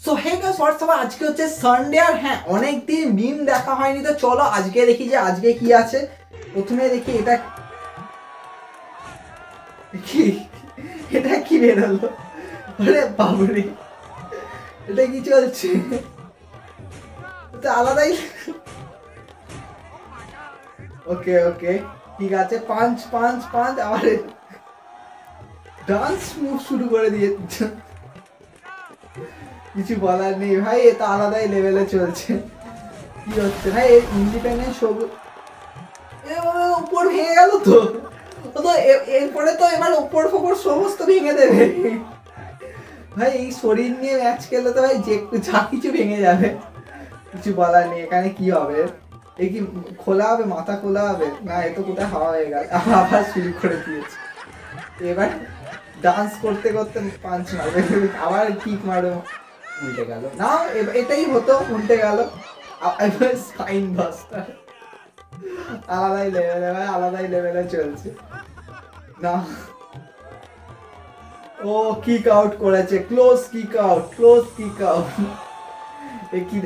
So hey guys WhatsApp, আজকে হচ্ছে Sunday আর হ্যাঁ অনেকদিন মিম দেখা হয়নি, তো চলো আজকে দেখি যে আজকে কি আছে। প্রথমে দেখি এটা কি, এটা কি বেরোলো? আরে বাবরে, এটা কি চলছে? এটা আলাদাই। ওকে ওকে ঠিক আছে, পাঁচ পাঁচ পাঁচ, আবার ডান্স মুভ শুরু করে দিয়েছে। কিছু বলার নেই ভাই, এটা আলাদাই লেভেলে চলছে। কি হচ্ছে ভাই? ইন্ডিপেন্ডেন্ট সবুজ উপর ভেঙে গেল তো। ও তো এরপরে তো এবার উপর ফোপর সমস্ত ভেঙে দেবে ভাই। এই শরীর নিয়ে ম্যাচ খেললে তো ভাই যে যা কিছু ভেঙে যাবে। কিছু বলার নেই। এখানে কি হবে? এই কি খোলা হবে? মাথা খোলা হবে না? এ তো কোথায় হাওয়া হয়ে গেল, আবার শুরু করে দিয়েছে। এবার ডান্স করতে করতে পাঁচ মারবে, আবার কিক মারবে, উল্টে গেল না। এটাই হতো, উল্টে গেল। স্পাইন বাস্টার আলাদাই লেভেলে ভাই, আলাদাই লেভেলে চলছে না। ও কিক আউট করেছে, close kick out, close kick out. এ কি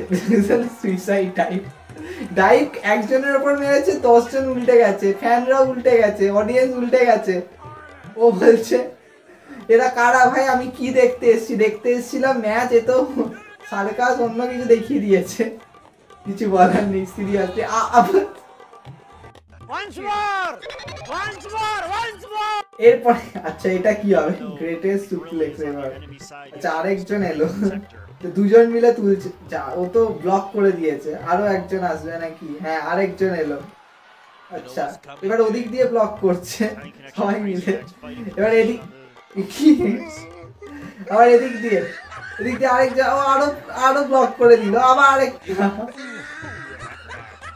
সুইসাইড টাইপ ডাইভ, একজনের উপর মেরেছে 10 জন উল্টে গেছে, ফ্যানরাও উল্টে গেছে, অডিয়েন্স উল্টে গেছে। ও বলছে এরা কারা ভাই? আমি কি দেখতে এসেছি? দেখতে এসেছিলাম ম্যাচ, এ তো সার্কাস অন্য কিছু দেখিয়ে দিয়েছে। কিছু বলার নেই সিরিয়াসলি। এরপরে আচ্ছা এটা কি হবে? গ্রেটেস্ট সুপ্লেক্স এবার। আচ্ছা আরেকজন এলো, দুজন মিলে তুলছে। ও তো ব্লক করে দিয়েছে, আরো একজন আসবে নাকি? হ্যাঁ আরেকজন এলো। আচ্ছা এবার ওদিক দিয়ে ব্লক করছে সবাই মিলে। এবার এদিক কি, আবার এদিক দিয়ে আরেকজন আরো আরো ব্লক করে দিল, আবার আরেকটা।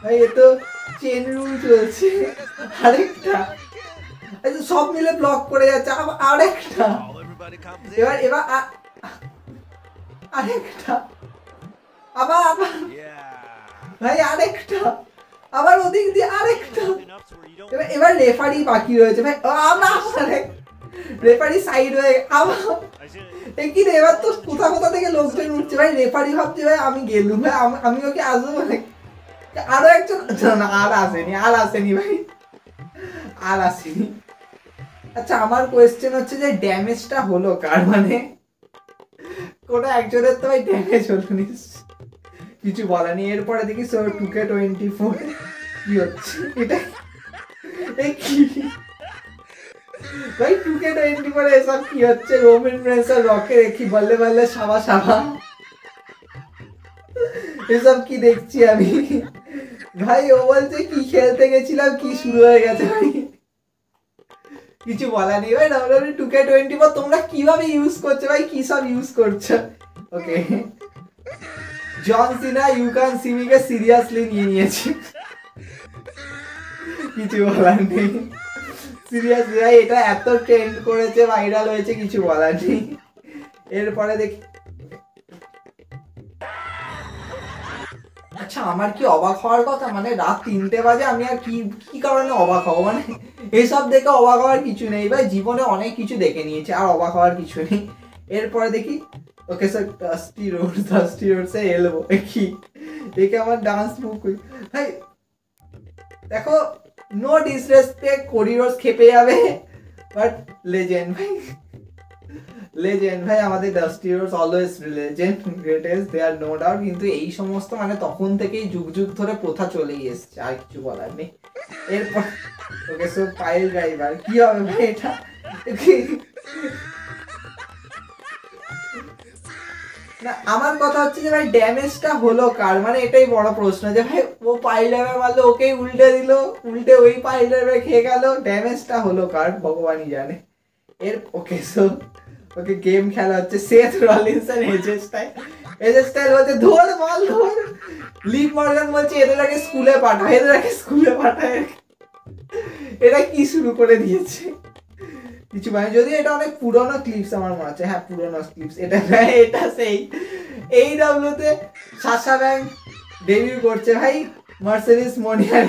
ভাই এ তো চেন রুল চলছে। আরেকটা সব মিলে ব্লক করে যাচ্ছে, আবার আরেকটা। এবার এবার আরেকটা, আবার আবার ভাই আরেকটা, আবার ওদিক দিয়ে আরেকটা। এবার রেফারি বাকি রয়েছে ভাই, আবার রেফারি সাইড হয়ে আবার। কি রে, এবার তো কোথা কোথা থেকে লোকজন উঠছে ভাই। রেফারি ভাবছে ভাই আমি গেলুম ভাই, আমি ওকে আসবো মানে। আরো একজন না, আর আসেনি, আর আসেনি ভাই, আর আসেনি। আচ্ছা আমার কোয়েশ্চেন হচ্ছে যে ড্যামেজটা হলো কার? মানে কোনো একজনের তো ভাই ড্যামেজ হলো নি, কিছু বলা নেই। এরপরে দেখি 2K24 কি হচ্ছে? এটা কি ভাই? 2K24 এসব কি হচ্ছে? রোমান রেন্স আর রকে দেখি বললে বললে সাবা সাবা, এসব কি দেখছি আমি ভাই? ও বলছে কি খেলতে গেছিলাম, কি শুরু হয়ে গেছে ভাই। কিছু বলা নেই ভাই। WWE 2K24 তোমরা কিভাবে ইউজ করছো ভাই? কি সব ইউজ করছো? ওকে জন সিনা ইউকান সিমিকে সিরিয়াসলি নিয়ে নিয়েছে, কিছু বলার নেই। সিরিয়াসলি ভাই এটা এত ট্রেন্ড করেছে, ভাইরাল হয়েছে, কিছু বলার নেই। এরপরে দেখি আচ্ছা আমার কি অবাক হওয়ার কথা? মানে রাত 3টে বাজে, আমি আর কি কি কারণে অবাক হবো? মানে এইসব দেখে অবাক হওয়ার কিছু নেই ভাই, জীবনে অনেক কিছু দেখে নিয়েছে, আর অবাক হওয়ার কিছু নেই। এরপরে দেখি ওকে স্যার ডাস্টি রোডসে এলবো কি দেখে আমার ডান্স মুভ ভাই। দেখো নো ডিসরেসপেক্ট, কোরিডোরস খেপে যাবে, বাট লেজেন্ড ভাই, লেজেন্ড ভাই। আমাদের Dusty Rhodes always legend, greatest, they are no doubt. কিন্তু এই সমস্ত মানে তখন থেকেই যুগ যুগ ধরে প্রথা চলেই এসছে, আর কিছু বলার নেই। এরপর ওকে সো পাইল ড্রাইভার কি হবে ভাই? এটা না, আমার কথা হচ্ছে যে ভাই ড্যামেজটা হলো কার? মানে এটাই বড় প্রশ্ন যে ভাই ও পাইল ড্রাইভার মারলো, ওকেই উল্টে দিল, উল্টে ওই পাইল ড্রাইভার খেয়ে গেল, ড্যামেজটা হলো কার ভগবানই জানে। ওকে সো ওকে গেম খেলা হচ্ছে সেথ রলিনস এন্ড এজে স্টাইল বলছে ধর বল ধর। লিভ মর্গান বলছে এদের আগে স্কুলে পাঠায়, এদের আগে স্কুলে পাঠায়। এটা কি শুরু করে দিয়েছে? কিছু মানে যদি এটা অনেক পুরনো ক্লিপস আমার মনে হচ্ছে। হ্যাঁ পুরনো ক্লিপস এটা, এটা সেই এই ডাব্লিউতে সাশা ব্যাংক ডেবিউ করছে ভাই, মার্সেডিস মনিয়ার,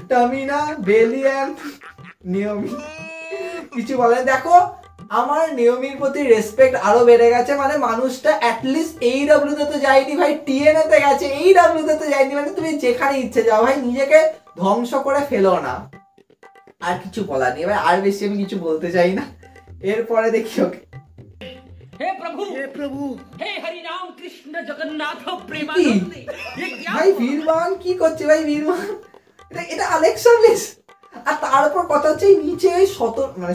টামিনা, বেলি এন্ড নিয়মি। কিছু বলেন দেখো আমার নিয়মির প্রতি রেসপেক্ট আরো বেড়ে গেছে, মানে মানুষটা অ্যাটলিস্ট AEW তে তো যায়নি ভাই, TNA তে গেছে, AEW তে তো যায়নি, মানে তুমি যেখানে ইচ্ছে যাও ভাই, নিজেকে ধ্বংস করে ফেলো না। আর কিছু বলার নেই ভাই, আর বেশি আমি কিছু বলতে চাই না। এরপরে দেখি ওকে हे प्रभु हे हरि राम कृष्ण जगन्नाथ प्रेमानंद ये क्या ভাই বীরবান কি করছে ভাই, বীরবান এটা আলেক্সা ব্লিস। আর তার উপর কথা হচ্ছে এই নিচে ওই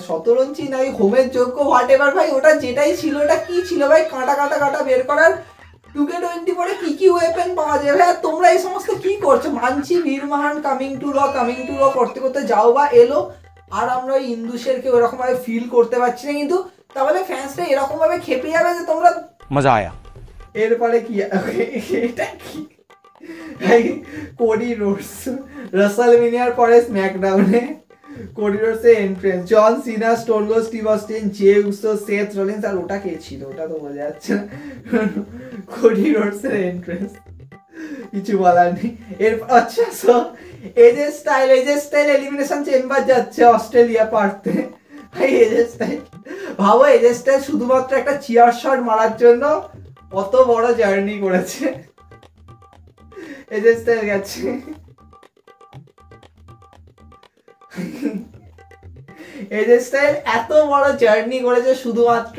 শতরঞ্চি না ওই হোমের যোগ্য হোয়াট এভার ভাই, ওটা যেটাই ছিল ওটা কি ছিল ভাই, কাঁটা কাঁটা কাঁটা বের করার 2K20 পরে কি কি ওয়েপেন পাওয়া যাবে। আর তোমরা এই সমস্ত কি করছো, মানছি বীরবাহান কামিং টু র করতে করতে যাও বা এলো, আর আমরা ওই ইন্দুশেরকে ওরকম ভাবে ফিল করতে পারছি না, কিন্তু তাহলে ফ্যান্সরা এরকম ভাবে খেপে যাবে যে তোমরা मजा आया। এরপরে কি এটা কি ভাই, কোডি রোডস রাসেলমেনিয়ার পরে স্ম্যাকডাউনে কোডি রোডসের entrance, John Cena, Stone Cold Steve Austin, Jey Uso, Seth Rollins, আর ওটা কে ছিল ওটা তো বোঝা যাচ্ছে না। কোডি রোডসের এন্ট্রেন্স কিছু বলার নেই। এরপর আচ্ছা সো এজে স্টাইল এলিমিনেশন চেম্বার যাচ্ছে অস্ট্রেলিয়া পারতে ভাই। এজে স্টাইল ভাবো, এজে স্টাইল শুধুমাত্র একটা চিয়ার শট মারার জন্য কত বড় জার্নি করেছে। এজে স্টাইল গেছে, এজে স্টাইল এত বড় জার্নি করেছে শুধুমাত্র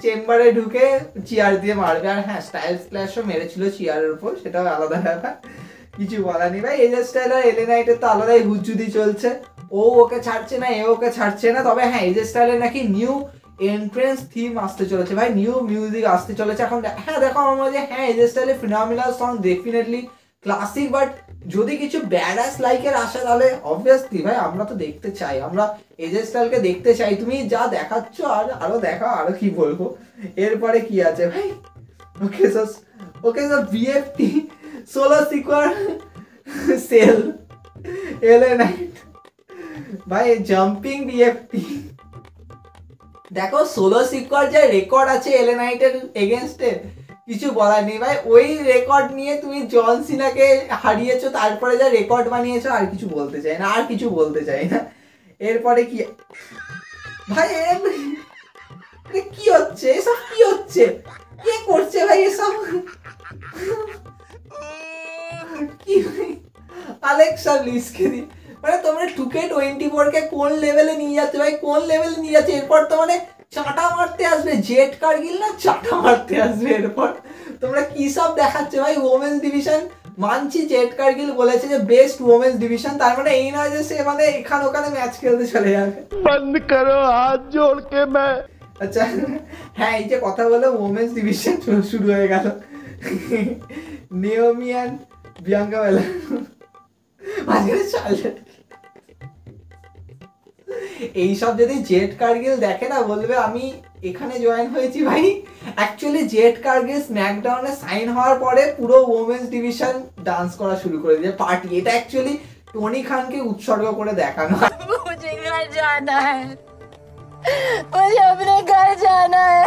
চেম্বারে ঢুকে চেয়ার দিয়ে মারবে। আর হ্যাঁ, স্টাইল স্প্ল্যাশও মেরেছিল চেয়ারের উপর, সেটাও আলাদা ব্যাপার, কিছু বলার নেই ভাই। এজে স্টাইল আর এলে নাইটের তো আলাদাই হুজ্জুদি চলছে, ও ওকে ছাড়ছে না, এ ওকে ছাড়ছে না। তবে হ্যাঁ, এজে স্টাইলের নাকি নিউ এন্ট্রেন্স থিম আসতে চলেছে ভাই, নিউ মিউজিক আসতে চলেছে এখন। হ্যাঁ দেখো আমার মনে হয় হ্যাঁ, এজে স্টাইলের phenomenal song definitely classic, but যদি কিছু ব্যাডাস লাইকের আসে তাহলে অবভিয়াসলি ভাই আমরা তো দেখতে চাই, আমরা এজে স্টাইলকে দেখতে চাই। তুমি যা দেখাচ্ছ আর আরো দেখাও, আরো কি বলবো। এরপরে কি আছে ভাই, ওকে স্যার বিএফটি সোলো সিকোয়ার সেল এলে নাইট ভাই, জাম্পিং বিএফটি। দেখো সোলো সিকোয়ার যে রেকর্ড আছে এলে নাইটের এগেনস্টে, কিছু বলার নেই ভাই। ওই রেকর্ড নিয়ে তুমি জন সিনাকে হারিয়েছো, তারপরে যা রেকর্ড বানিয়েছো, আর কিছু বলতে চাই না, আর কিছু বলতে চাই না। এরপরে কি ভাই, কি হচ্ছে এসব, কি হচ্ছে, কে করছে ভাই এসব, কি ভাই আলেক্সা ব্লিসকে দি, মানে তোমরা 2K24 কে কোন লেভেলে নিয়ে যাচ্ছে ভাই, কোন লেভেলে নিয়ে যাচ্ছে। এরপর তো মানে চাটা মারতে আসবে, জেট কারগিল না চাটা মারতে আসবে। এরপর তোমরা কি সব দেখাচ্ছে ভাই, ওমেন্স ডিভিশন মানছি, জেট কারগিল বলেছে যে বেস্ট ওমেন্স ডিভিশন, তার মানে এই নয় যে সে মানে এখানে ওখানে ম্যাচ খেলতে চলে যাবে। बंद करो हाथ जोड़ के मैं। আচ্ছা হ্যাঁ, এই যে কথা বলে ওমেন্স ডিভিশন শুরু হয়ে গেল, নিওমি অ্যান্ড বিয়াঙ্কা বেলার মাঝখানে চালে। এইসব যদি জেট কারগিল দেখে না, বলবে আমি এখানে জয়েন হয়েছি ভাই। অ্যাকচুয়ালি জেট কারগিল স্ম্যাকডাউনে সাইন হওয়ার পরে পুরো ওমেন্স ডিভিশন ডান্স করা শুরু করে দিয়েছে, পার্টি। এটা অ্যাকচুয়ালি টনি খানকে উৎসর্গ করে দেখানো। मुझे घर जाना है, मुझे अपने घर जाना है।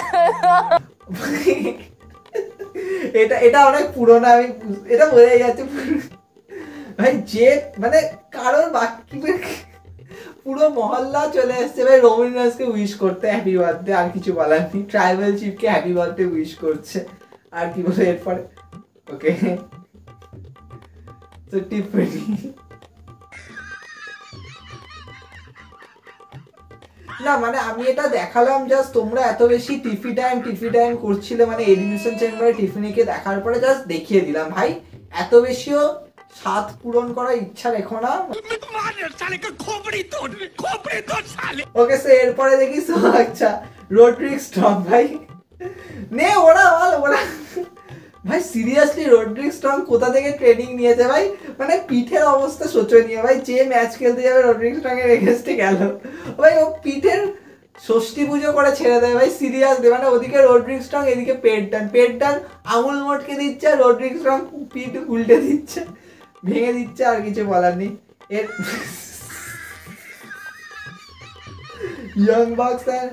এটা এটা অনেক পুরোনো, আমি এটা বোঝাই যাচ্ছে ভাই। জেট মানে কারোর বাকি পুরো মহল্লা চলে এসছে ভাই রবীন্দ্রনাথকে উইশ করতে হ্যাপি বার্থডে, আর কিছু বলার নেই। ট্রাইবাল চিফকে হ্যাপি বার্থডে উইশ করছে, আর কি বলে এরপরে ওকে তো টিপ্পনি। না মানে আমি এটা দেখালাম জাস্ট, তোমরা এত বেশি টিফি টাইম করছিলে, মানে এলিমিনেশন চেম্বারে টিফিনিকে দেখার পরে জাস্ট দেখিয়ে দিলাম ভাই, এত বেশিও স্বাদ পূরণ করার ইচ্ছা রেখো না। ওকে সো এরপরে দেখি, আচ্ছা রোড্রিক স্ট্রং ভাই নে ওরা ভাই, সিরিয়াসলি রোড্রিক স্ট্রং কোথা থেকে ট্রেনিং নিয়েছে ভাই, মানে পিঠের অবস্থা শোচনীয় ভাই। যে ম্যাচ খেলতে যাবে রোড্রিক স্ট্রং এর এগেন্স্টে গেল ভাই, ও পিঠের ষষ্ঠী পুজো করে ছেড়ে দেয় ভাই, সিরিয়াসলি। মানে ওদিকে রোড্রিক স্ট্রং, এদিকে পেট টান আঙুল মোটকে দিচ্ছে, আর রোড্রিক স্ট্রং পিঠ উল্টে দিচ্ছে, ভেঙে দিচ্ছে, আর কিছু বলার নেই। এর ইয়ং বক্স আর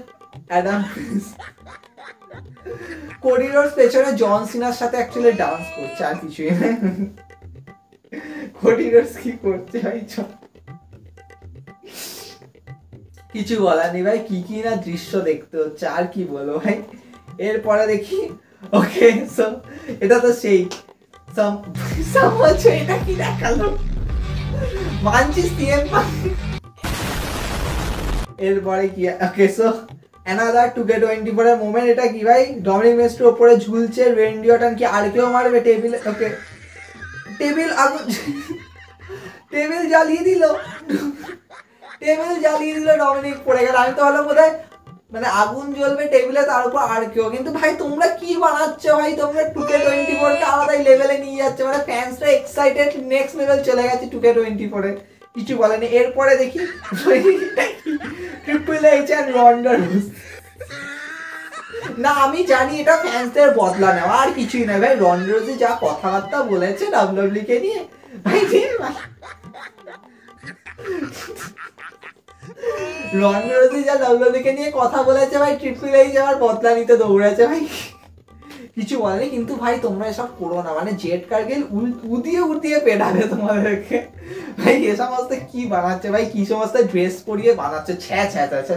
অ্যাডাম করিডোর পেছনে জন সিনার সাথে অ্যাকচুয়ালি ডান্স করছে, আর কিছুই না। করিডোর কি করছে ভাই, কিছু বলার নেই ভাই, কি কি না দৃশ্য দেখতে হচ্ছে, আর কি বলবো ভাই। এরপরে দেখি ওকে সো এটা তো সেই এটা কি দেখালো মানছি সিএম। এরপরে কি ওকে সো অ্যানাদার 2K24 এর মোমেন্ট। এটা কি ভাই, ডমিনিক মিস্ট্রির উপরে ঝুলছে রেন্ডি অর্টন, কি আর কেউ মারবে টেবিলে? ওকে টেবিল আগুন, টেবিল জ্বালিয়ে দিল, টেবিল জ্বালিয়ে দিল, ডমিনিক পড়ে গেল। আমি তো হলো বোধহয় মানে আগুন জ্বলবে টেবিলে, তার উপর আর কেউ। কিন্তু ভাই তোমরা কি বানাচ্ছ ভাই, তোমরা 2K24 কে আলাদাই লেভেলে নিয়ে যাচ্ছে, মানে ফ্যান্সরা এক্সাইটেড, নেক্সট লেভেল চলে গেছে 2K24 এ, কিছু বলেনি। এরপরে দেখি ট্রিপল এইচ এন্ড রন্ডা রোজ। না আমি জানি এটা ফ্যান্সদের বদলা নেওয়া, আর কিছুই না ভাই। রন্ডা রোজি যা কথাবার্তা বলেছে ডাব্লিউডাব্লিউ কে নিয়ে ভাই, রন্ডা রোজি যা ডাব্লিউডাব্লিউ কে নিয়ে কথা বলেছে ভাই, ট্রিপল এইচ আবার বদলা নিতে দৌড়েছে ভাই, কিছু বলেনি। কিন্তু ভাই তোমরা এসব করো না, মানে জেড কার্গিল উদিয়ে উদিয়ে পেটাবে তোমাদেরকে ভাই। এ সমস্ত কি বানাচ্ছে ভাই, কি সমস্ত ড্রেস পরিয়ে বানাচ্ছে, ছ্যা ছ্যা ছ্যা।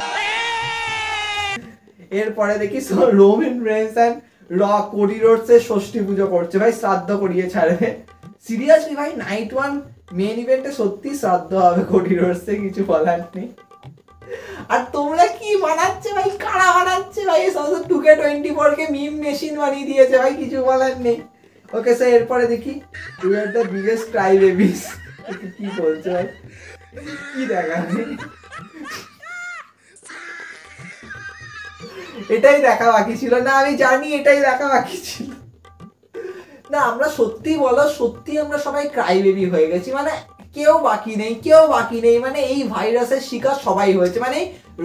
এরপরে দেখি Roman Reigns and Cody Rhodes এর ষষ্ঠী পুজো করছে ভাই, শ্রাদ্ধ করিয়ে ছাড়বে। সিরিয়াসলি ভাই নাইট ওয়ান মেন ইভেন্টে সত্যি শ্রাদ্ধ হবে কোডি রোডস এ, কিছু বলার নেই। আর তোমরা কি বানাচ্ছে ভাই, কারা বানাচ্ছে ভাই, এই সমস্ত 2K24 কে মিম মেশিন বানিয়ে দিয়েছে ভাই, কিছু বলার নেই। ওকে স্যার এরপরে দেখি we are the biggest Cry babies. কি বলছে ভাই, কি দেখা, এটাই দেখা বাকি ছিল না, আমি জানি এটাই দেখা বাকি ছিল না। আমরা সত্যি বলো, সত্যি আমরা সবাই ক্রাই বেবি হয়ে গেছি, মানে কেউ বাকি নেই, কেউ বাকি নেই, মানে এই ভাইরাসের শিকার সবাই হয়েছে। মানে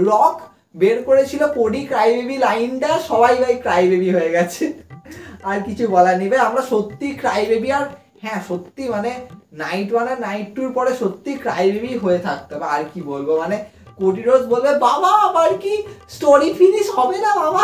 রক বের করেছিল কোডি ক্রাই বেবি লাইনটা, সবাই ভাই ক্রাই বেবি হয়ে গেছে, আর কিছু বলার নেই ভাই। আমরা সত্যি ক্রাই বেবি, আর হ্যাঁ সত্যি মানে নাইট ওয়ান আর নাইট টুর পরে সত্যি ক্রাই বেবি হয়ে থাকতে হবে, আর কি বলবো। মানে কোডি রোজ বলবে বাবা আবার কি স্টোরি ফিনিশ হবে না বাবা,